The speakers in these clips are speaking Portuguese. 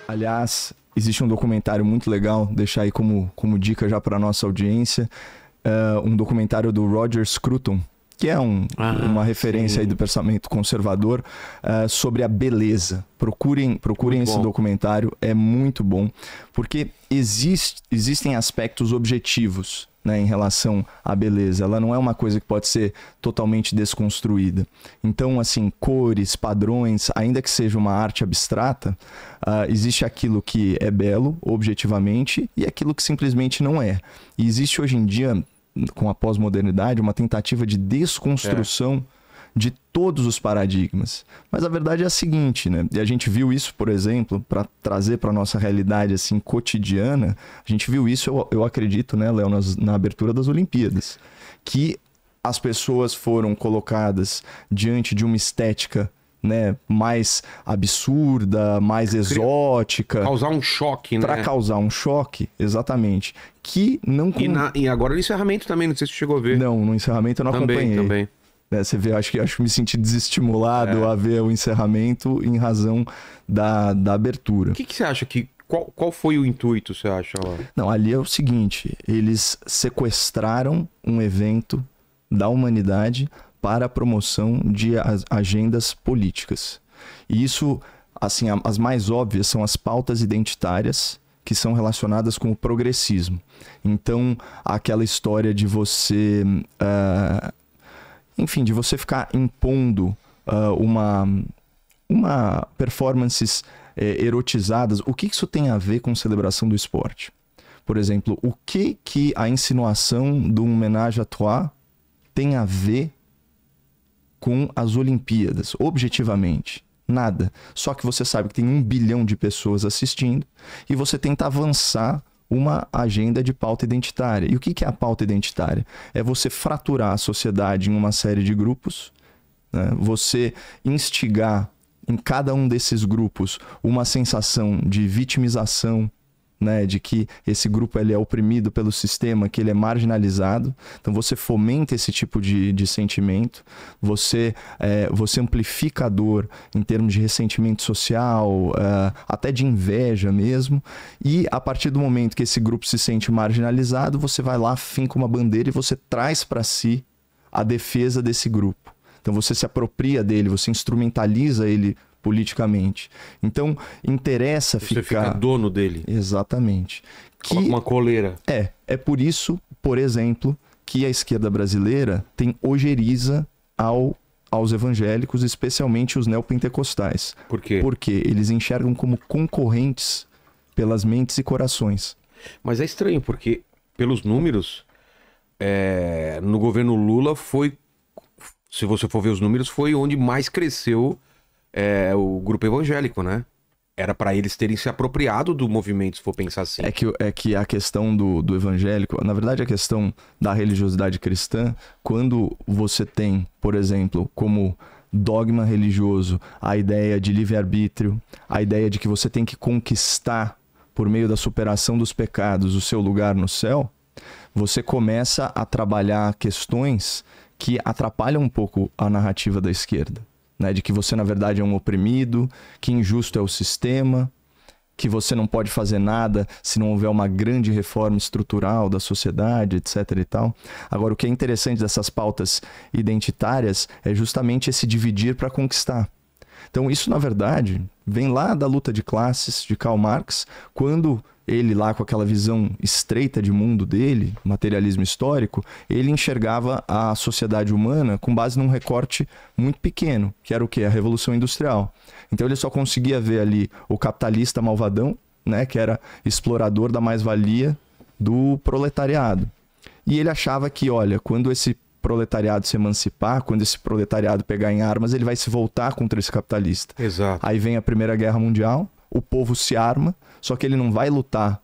Aliás, existe um documentário muito legal, deixar aí como dica já para nossa audiência, um documentário do Roger Scruton, que é uma referência aí do pensamento conservador, sobre a beleza. Procurem esse documentário, é muito bom, porque existem aspectos objetivos, né, em relação à beleza. Ela não é uma coisa que pode ser totalmente desconstruída. Então, assim, cores, padrões, ainda que seja uma arte abstrata, existe aquilo que é belo, objetivamente, e aquilo que simplesmente não é. E existe hoje em dia, com a pós-modernidade, uma tentativa de desconstrução de todos os paradigmas. Mas a verdade é a seguinte, né? E a gente viu isso, por exemplo, para trazer para a nossa realidade assim, cotidiana, a gente viu isso, eu acredito, né, Léo, na abertura das Olimpíadas, que as pessoas foram colocadas diante de uma estética, né, mais absurda, mais exótica. Causar um choque, né? Para causar um choque, exatamente. Que não... E agora no encerramento também, não sei se você chegou a ver. Não, no encerramento eu não acompanhei. Também. Você vê, acho que me senti desestimulado a ver o encerramento em razão da abertura. O que você acha que... Qual foi o intuito, você acha? Não, ali é o seguinte, eles sequestraram um evento da humanidade para a promoção de agendas políticas. E isso, assim, as mais óbvias são as pautas identitárias que são relacionadas com o progressismo. Então, aquela história de você... enfim, de você ficar impondo uma performances erotizadas. O que isso tem a ver com celebração do esporte? Por exemplo, o que a insinuação do Ménage à Trois tem a ver com as Olimpíadas, objetivamente? Nada. Só que você sabe que tem 1 bilhão de pessoas assistindo e você tenta avançar uma agenda de pauta identitária. E o que é a pauta identitária? É você fraturar a sociedade em uma série de grupos, né? Você instigar em cada um desses grupos uma sensação de vitimização, né? De que esse grupo ele é oprimido pelo sistema, que ele é marginalizado. Então você fomenta esse tipo de sentimento, você amplifica a dor em termos de ressentimento social, até de inveja mesmo, e a partir do momento que esse grupo se sente marginalizado, você vai lá, finca uma bandeira e você traz para si a defesa desse grupo. Então você se apropria dele, você instrumentaliza ele politicamente. Então, interessa você fica dono dele. Exatamente. Coloca uma coleira. É por isso, por exemplo, que a esquerda brasileira tem ojeriza aos evangélicos, especialmente os neopentecostais. Por quê? Porque eles enxergam como concorrentes pelas mentes e corações. Mas é estranho, porque pelos números, no governo Lula foi, se você for ver os números, foi onde mais cresceu o grupo evangélico, né? Era para eles terem se apropriado do movimento, se for pensar assim. É que a questão do evangélico, na verdade a questão da religiosidade cristã, quando você tem, por exemplo, como dogma religioso, a ideia de livre-arbítrio, a ideia de que você tem que conquistar, por meio da superação dos pecados, o seu lugar no céu, você começa a trabalhar questões que atrapalham um pouco a narrativa da esquerda. Né, de que você na verdade é um oprimido, que injusto é o sistema, que você não pode fazer nada se não houver uma grande reforma estrutural da sociedade, etc. e tal. Agora, o que é interessante dessas pautas identitárias é justamente esse dividir para conquistar. Então, isso na verdade vem lá da luta de classes de Karl Marx, quando ele lá com aquela visão estreita de mundo dele, materialismo histórico, ele enxergava a sociedade humana com base num recorte muito pequeno, que era o quê? A Revolução Industrial. Então ele só conseguia ver ali o capitalista malvadão, né, que era explorador da mais-valia do proletariado. E ele achava que, olha, quando esse proletariado se emancipar, quando esse proletariado pegar em armas, ele vai se voltar contra esse capitalista. Exato. Aí vem a Primeira Guerra Mundial, o povo se arma, só que ele não vai lutar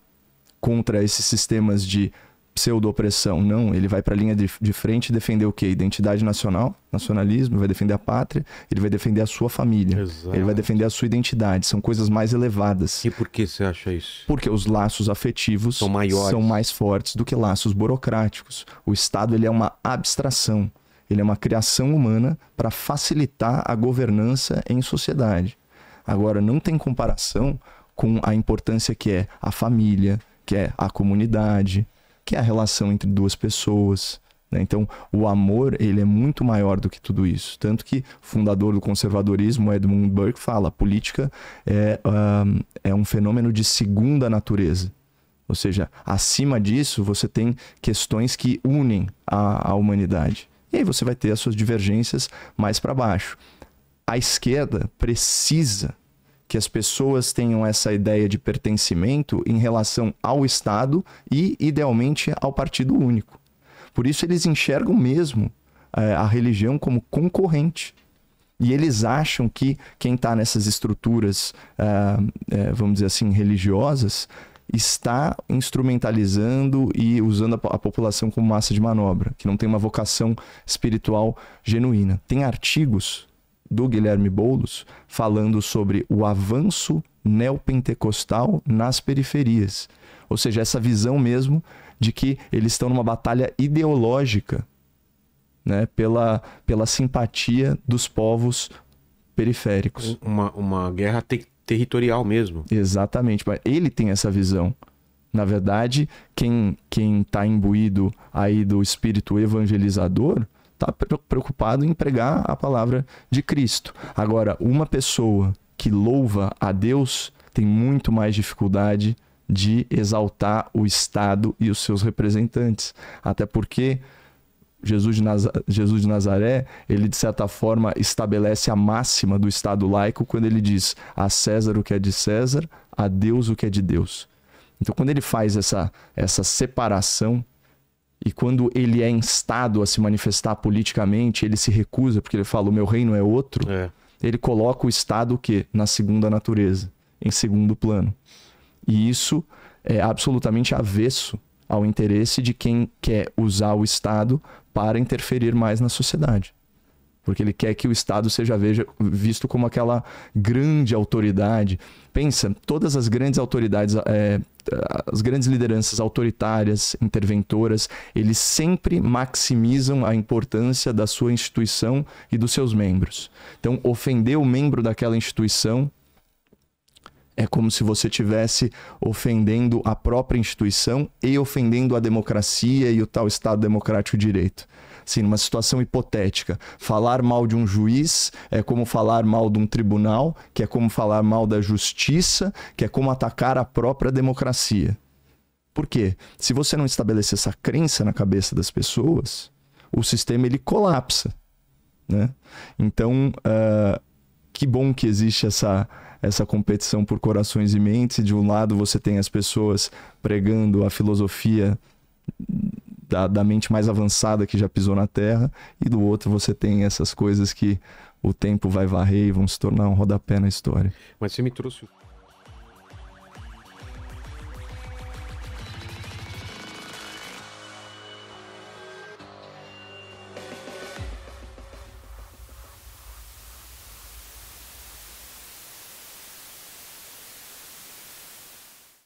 contra esses sistemas de pseudo-opressão, não. Ele vai para a linha de frente defender o quê? Identidade nacional, nacionalismo, vai defender a pátria, ele vai defender a sua família, Exato. Ele vai defender a sua identidade, são coisas mais elevadas. E por que você acha isso? Porque os laços afetivos são mais fortes do que laços burocráticos. O Estado ele é uma abstração, ele é uma criação humana para facilitar a governança em sociedade. Agora, não tem comparação com a importância que é a família, que é a comunidade, que é a relação entre duas pessoas, né? Então, o amor, ele é muito maior do que tudo isso. Tanto que o fundador do conservadorismo, Edmund Burke, fala: a política é um fenômeno de segunda natureza. Ou seja, acima disso, você tem questões que unem a humanidade. E aí você vai ter as suas divergências mais para baixo. A esquerda precisa que as pessoas tenham essa ideia de pertencimento em relação ao Estado e, idealmente, ao partido único. Por isso eles enxergam mesmo a religião como concorrente. E eles acham que quem está nessas estruturas, vamos dizer assim, religiosas, está instrumentalizando e usando a população como massa de manobra, que não tem uma vocação espiritual genuína. Tem artigos do Guilherme Boulos falando sobre o avanço neopentecostal nas periferias. Ou seja, essa visão mesmo de que eles estão numa batalha ideológica, né, pela simpatia dos povos periféricos. Uma guerra territorial mesmo. Exatamente. Ele tem essa visão. Na verdade, quem está imbuído aí do espírito evangelizador está preocupado em pregar a palavra de Cristo. Agora, uma pessoa que louva a Deus tem muito mais dificuldade de exaltar o Estado e os seus representantes. Até porque Jesus de Nazaré, ele de certa forma estabelece a máxima do Estado laico quando ele diz: a César o que é de César, a Deus o que é de Deus. Então, quando ele faz essa separação, e quando ele é instado a se manifestar politicamente, ele se recusa, porque ele fala: o meu reino é outro. Ele coloca o Estado o quê? Na segunda natureza, em segundo plano. E isso é absolutamente avesso ao interesse de quem quer usar o Estado para interferir mais na sociedade. Porque ele quer que o Estado seja visto como aquela grande autoridade. Pensa, todas as grandes autoridades, as grandes lideranças autoritárias, interventoras, eles sempre maximizam a importância da sua instituição e dos seus membros. Então, ofender o membro daquela instituição é como se você estivesse ofendendo a própria instituição e ofendendo a democracia e o tal Estado democrático de direito. Assim, numa situação hipotética, falar mal de um juiz é como falar mal de um tribunal, que é como falar mal da justiça, que é como atacar a própria democracia. Por quê? Se você não estabelecer essa crença na cabeça das pessoas, o sistema ele colapsa, né? Então, que bom que existe essa competição por corações e mentes. De um lado você tem as pessoas pregando a filosofia da mente mais avançada que já pisou na Terra, e do outro você tem essas coisas que o tempo vai varrer e vão se tornar um rodapé na história. Mas você me trouxe